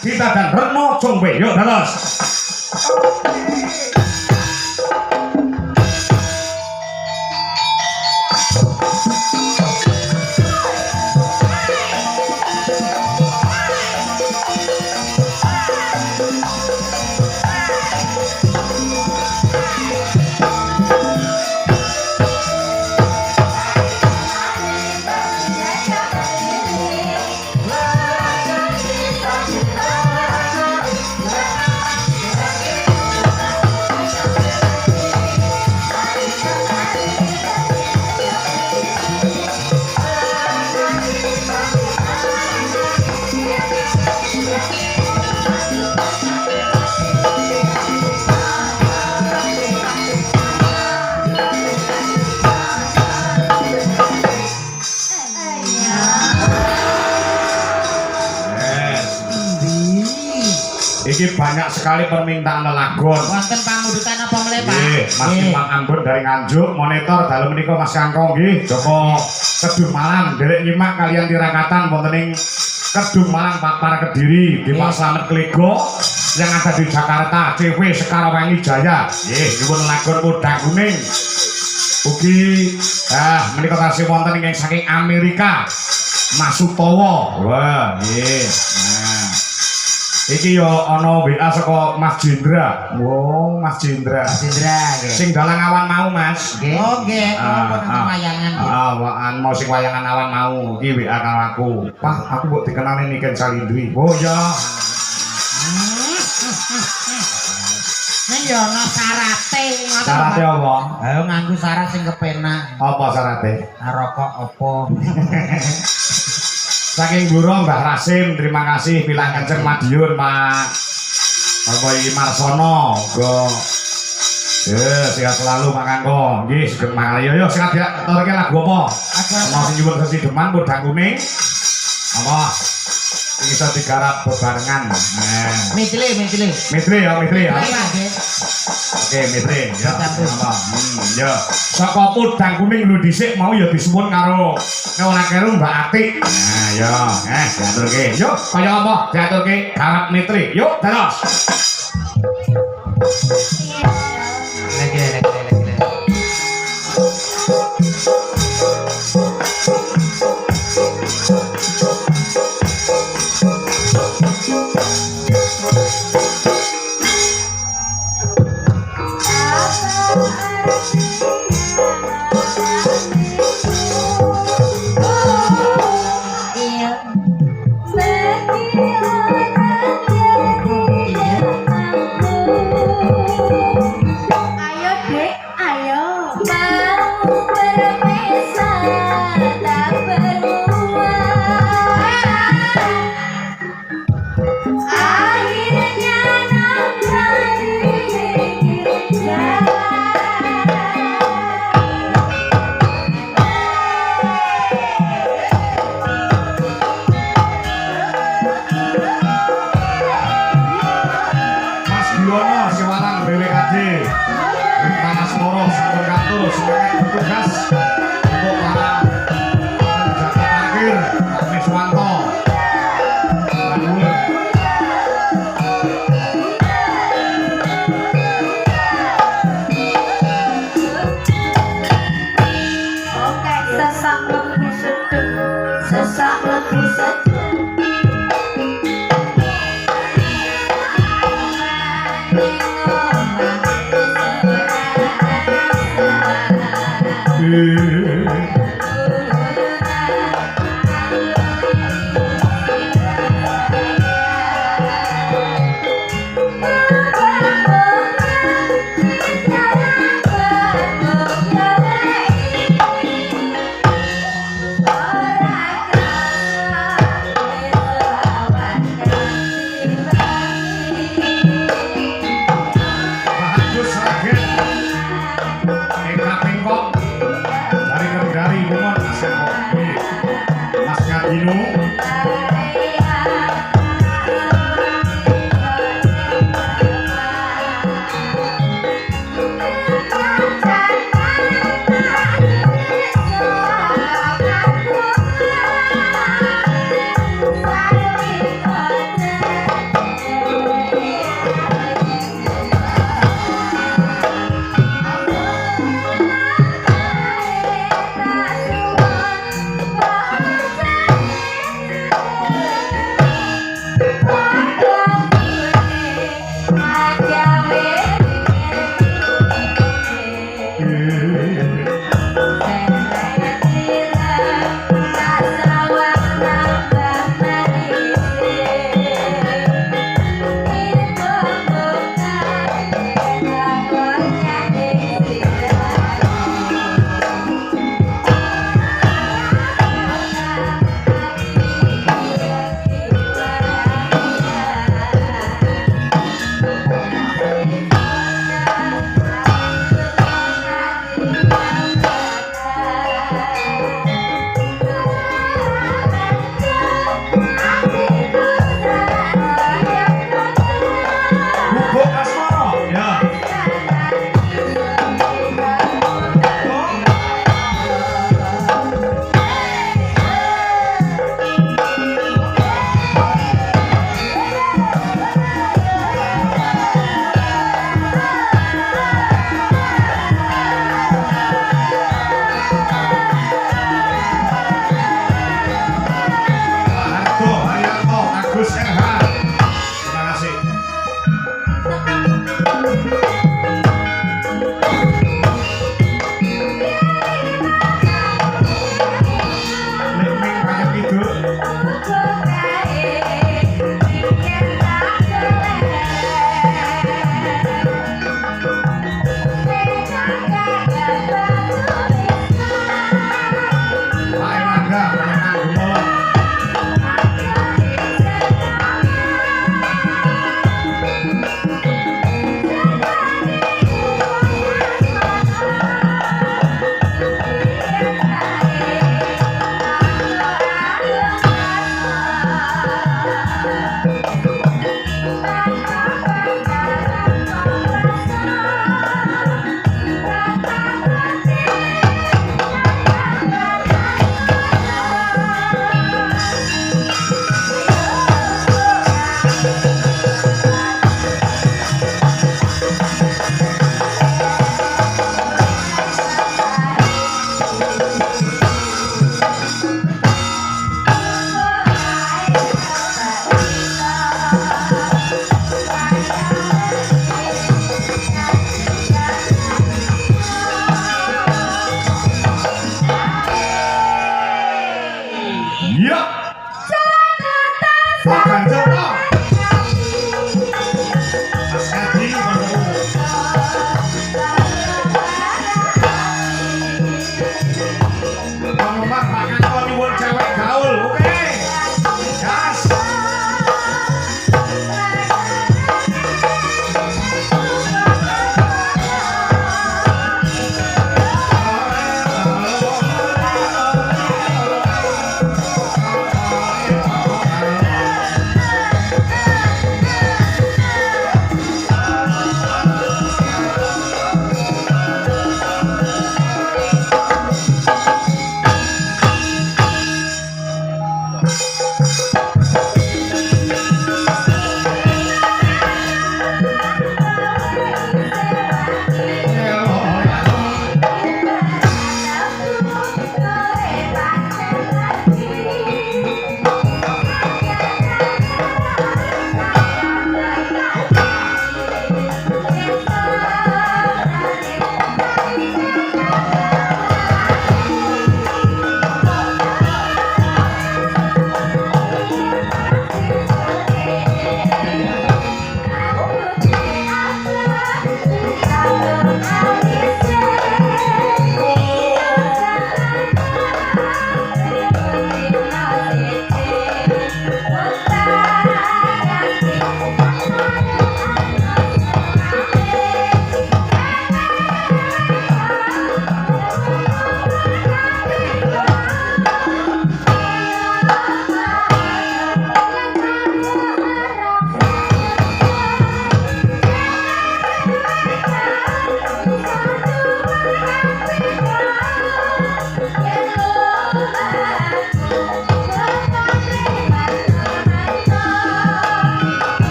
Kita dan Reno Jongwe. Yuk dados. Iki banyak sekali permintaan lelagon. Wonten pangurutan apa mleh, Pak? Nggih, Mas Imam Ambon dari Nganjuk, monitor dalem menika Mas Kangkong nggih, Joko Kedung Malang, derek nyimak kalian tirakatan wonten ing Kedung Malang Papar Kediri, di Pak Slamet Klego yang ada di Jakarta, CV Sekarowangi Jaya. Nggih, nyuwun lelagon Udang Kuning. Ugi menika tasih wonten ing saking Amerika. Mas Sutowo. Wah, nggih. Nah. Iki yo ana WA saka Mas Jendra. Wow, Mas Jendra. Mas Jendra nggih. Sing dalang awan mau, Mas. Nggih. Oh, nggih. Wayangan nggih. Mau sing wayangan awan mau. Iki WA karo aku. Pak, aku mbok dikenalin Niken Salindri. Oh ya. Ning yo ana syarate ngoten. Syarate apa? Ayo nganggo syarat sing kepenak. Apa syarate? Rokok apa? Saking Bluro Mbah Rasim, terima kasih bilang Kanjeng Madiun Pak Boy Marsono. Go. Sehat selalu Pak Kangko. Nggih, sugeng mangga. Yo sehat ya. Aturke lagu apa? Mau sing nyuwun sesi deman Udang Kuning. Apa? Iki iso digarap bebarengan. Mitle ya. Oke, Mitre ya. Apa? Ya. Saka Udang Kuning lho dhisik mau ya disuwun karo ora kero Mbak Atik. Nah, ya. Diaturke. Yuk, kaya apa? Diaturke garap Mitre. Yuk, dados. Lagi.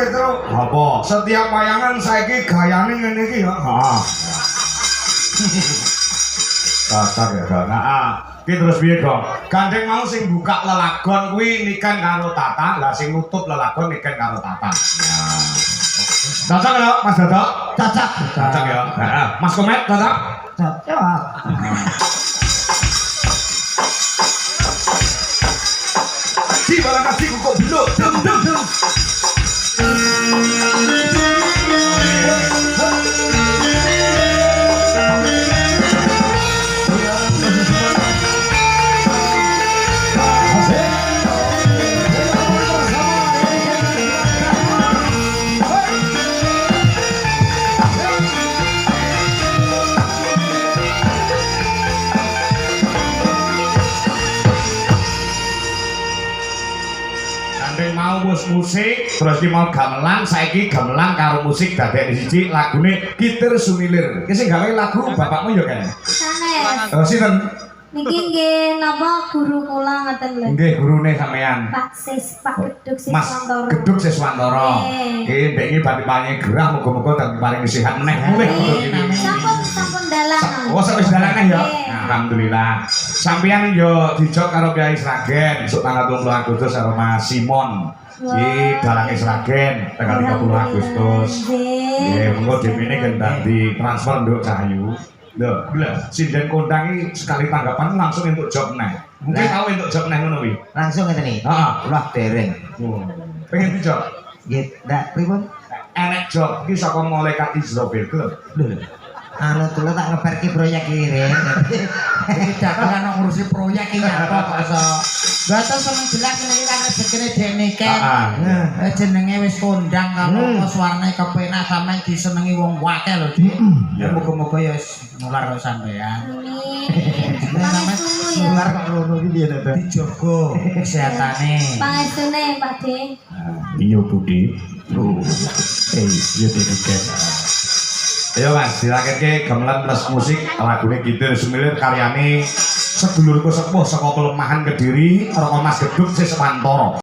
Petro. Apa? Setiap wayangan saiki gayane ngene iki ya. Heeh. Tatar ya, Bang. Heeh. Ki terus piye, Gong? Gandeng mau sing buka lelagon kuwi nikan karo Tata, lah sing nutup lelagon nikan karo Tata. Cocok ya, Mas Dadak? Cocok. Cocok ya. Heeh. Mas Komet cocok? Cocok. Di balang kasih kok belum. Dem dem dem. Gandeng mau wis musik, terus ki mau gamelan, saiki gamelan karo musik dadekne siji lagune Kitir Sumilir. Ki sing gawe lagu bapakmu ya kan? Sanes. Sinten? Niki nggih napa guru kula ngoten lho. Nggih gurune sampean. Pak Geduk Mas Siswantoro. Geduk Siswantoro. Nggih. Nggih, mbek iki paling gerah muga-muga dadi paling sehat meneh mulih ngono iki. Sampun dalan. Oh, wis dalane ya. Nggih. Alhamdulillah. Sampeyan yo dijok karo Kyai Sragen esuk tanggal 20 Agustus karo Mas Simon. Iki dalange Sragen tanggal 30 Agustus. Nggih, monggo dipene kan dadi transfer nduk Cahayu. Lho, sinden kondang iki sekali tanggapan langsung entuk job neh. Mungkin Nah. tau entuk job neh ngono kuwi. Langsung ngeten iki. Heeh. Ulah dereng. Pengen dijok. Nggih, ndak pripun? Enek job iki saka malaikat Israfil lho. Lho. Anu dulu tak ngebarki proyek iki, Ren. Iki dagelan nang ngurusi proyek iki apa kok iso. Batas seneng jelas iki kan rezekine dene Ken. Jenenge wis kondang kalau suarane kepenak sampean disenengi wong akeh lho, Dik. Ya muga-muga ya wis nular karo sampean. Amin. Pangestu ya. Nular kok ngono iki piye to? Dijogo kesehatane. Pangestune Pak De. Iya Budi. Iya Ken. Ayo Mas, dilakirke gamelan plus musik lagune Kitir Sumilir karyane sedulurku sepuh saka Pelemahan Kediri karo Mas Geduk Siswantoro.